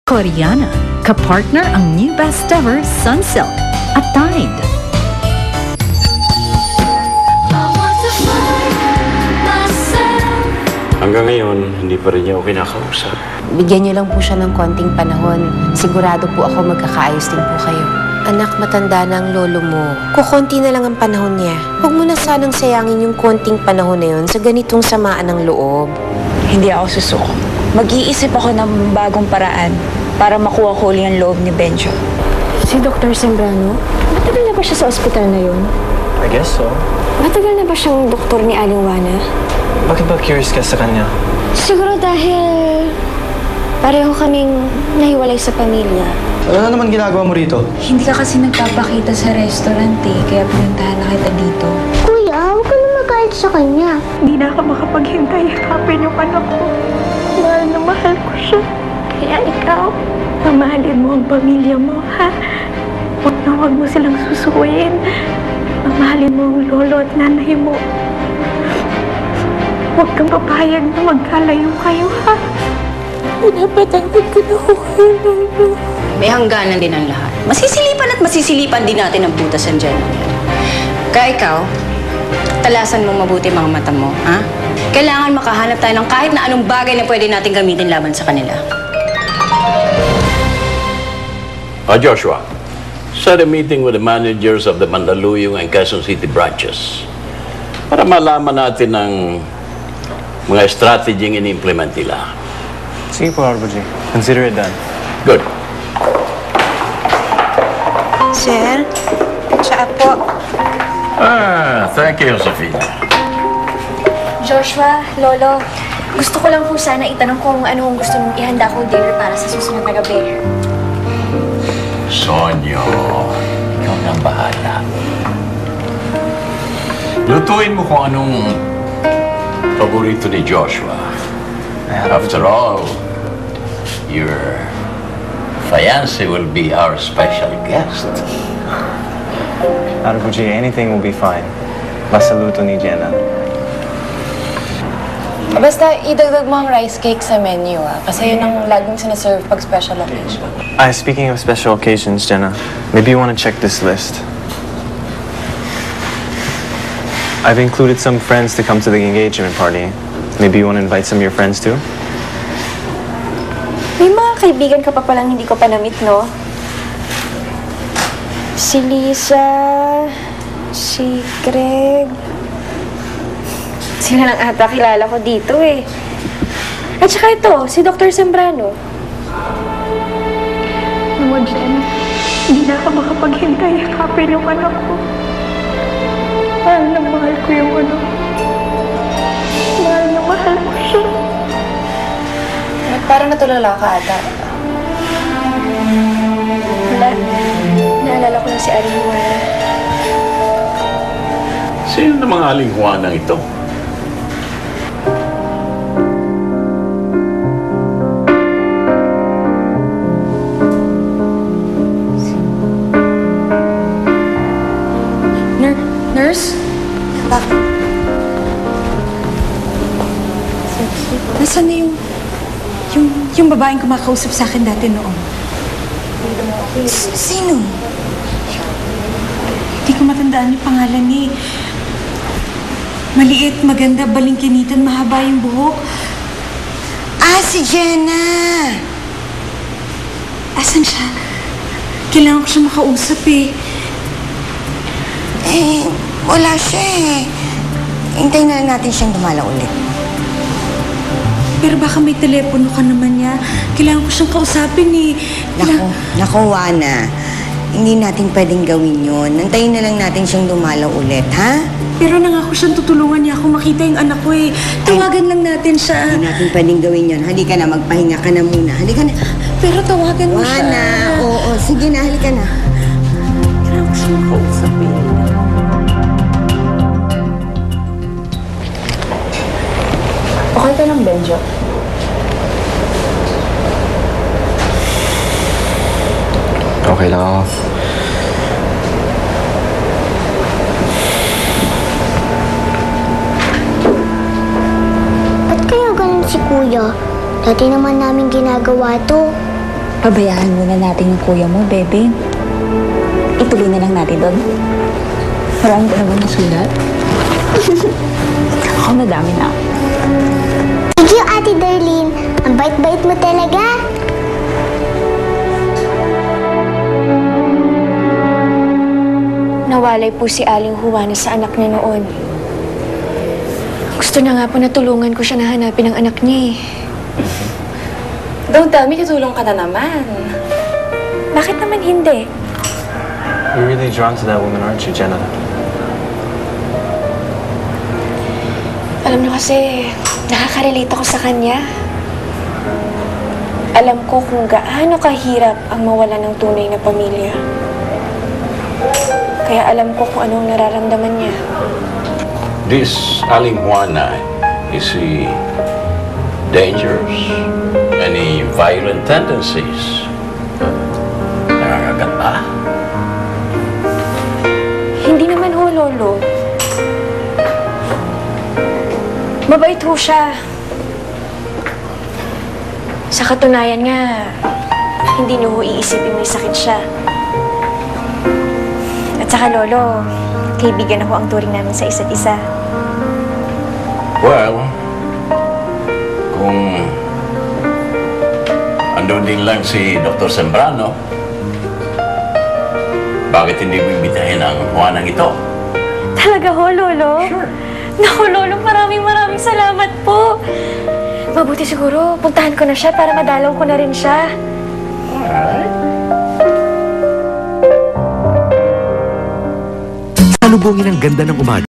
Koreana, kapartner ang new best ever Sunsilk at Tide. Hanggang ngayon, hindi pa rin niya ako kinakausap. Bigyan niyo lang po siya ng konting panahon. Sigurado po ako magkakaayos din po kayo. Anak, matanda na ang lolo mo. Kukunti na lang ang panahon niya. Huwag mo na sanang sayangin yung konting panahon na yun sa ganitong samaan ng loob. Hindi ako susuko. Mag-iisip ako ng bagong paraan para makuha ko ulit ang loob ni Benjo. Si Dr. Sembrano? Matagal na ba siya sa ospital na yun? I guess so. Matagal na ba siyang doktor ni Aling Juana? Bakit ba curious ka sa kanya? Siguro dahil pareho kaming nahiwalay sa pamilya. Ano na naman ginagawa mo rito? Hindi ka kasi nagpapakita sa restaurant kaya pinuntahan na kita dito. Kuya, huwag ka na magalit sa kanya. Hindi na ako makapaghintay. Hanapin yung anak ko. Mahal na mahal ko siya. Kaya ikaw, mamahalin mo ang pamilya mo, ha? Huwag na huwag mo silang susukuin. Mamahalin mo ang lolo at nanay mo. Huwag kang papayag na magkalayo kayo, ha? Pinapatawad ko na ako kayo, lolo. May hangganan din ang lahat. Masisilipan at masisilipan din natin ang butas ng dyan. Kaya ikaw, talasan mo mabuti mga mata mo, ha? Kailangan makahanap tayo ng kahit na anong bagay na pwede natin gamitin laban sa kanila. Joshua, set a meeting with the managers of the Mandaluyong and Quezon City branches para malaman natin ang mga strategy yung in-implement nila. Sige po, Arboji. Consider it done. Good. Sir, siya po. Thank you, Josefina. Joshua, Lolo, gusto ko lang po sana itanong kung ano ang gusto mong ihanda kong dinner para sa susunod na gabi. Sonyo, ikaw na ang bahala. Lutuin mo kung anong paborito ni Joshua. After all, your fiancé will be our special guest. Arboji, anything will be fine. Basta luto ni Jenna. Basta idagdag mo ang rice cake sa menu, kasi yun ang laging sinaserve pag special occasion. Speaking of special occasions, Jenna, maybe you want to check this list. I've included some friends to come to the engagement party. Maybe you want to invite some of your friends too? May mga kaibigan ka pa palang hindi ko pa na-meet, no? Si Lisa, si Greg. Sila lang ata kilala ko dito eh. At saka ito, si Dr. Sembrano. Mama Jen, hindi na ako makapaghintay. Hanapin yung anak ko. Mahal na mahal ko yung anak ko. Mahal na mahal ko siya. Parang natulala ka ata. Wala. Naalala ko na si Aling Juana. Sino namang Aling Juana ito? Nurse? Nasaan na yung babaeng kumakausap sa akin dati noon? Sino? Hindi ko matandaan yung pangalan ni... Maliit, maganda, balingkinitan, mahaba yung buhok. Si Jenna! Asan siya? Kailangan ko siya makausap eh. Wala siya eh. Hintayin na lang natin siyang dumala ulit. Pero baka may telepono ka naman niya. Kailangan ko siyang kausapin eh. Naku, Juana. Hindi natin pwedeng gawin yun. Nantayin na lang natin siyang dumalaw ulit, ha? Pero nangako siyang tutulungan niya ako makita yung anak ko eh. Tawagan lang natin siya. Hindi natin pwedeng gawin yun. Halika na, magpahinga ka na muna. Halika na. Pero tawagan mo siya. Juana, oo, sige na, halika na. Kailangan ko siyang makausap eh. Okay ka lang, Benjo? Okay lang ako. Ba't kaya ganun si Kuya? Dati naman namin ginagawa to. Pabayaan muna natin yung kuya mo, bebe. Ituloy na lang natin doon. Marami ka naman nasulat. Ako madami na. Thank you, Ate Darlene. Ang bait-bait mo talaga. Nawalay po si Aling Juana sa anak niya noon. Gusto niya nga po na tulungan ko siya na hanapin ang anak niya eh. Don't tell me, tutulong ka na naman. Bakit naman hindi? You're really drawn to that woman, aren't you, Jenna? Alam niyo kasi, nakaka-relate ako sa kanya. Alam ko kung gaano kahirap ang mawala ng tunay na pamilya. Kaya alam ko kung anong nararamdaman niya. This Aling Juana, is he dangerous? Any violent tendencies? Nakakagat ba? Hindi naman ho, Lolo. Mabait ho siya. Sa katunayan nga, hindi niyo ho iisipin may sakit siya. At saka, Lolo, kaibigan ako ang turing namin sa isa't isa. Well, kung andun din lang si Dr. Sembrano, bakit hindi mo imbitahin ang Juanang ito? Talaga ho, Lolo? Sure. Naku, Lolo, maraming salamat po. Mabuti siguro, puntahan ko na siya para madalaw ko na rin siya. Alright. Salubungin ang ganda ng umaga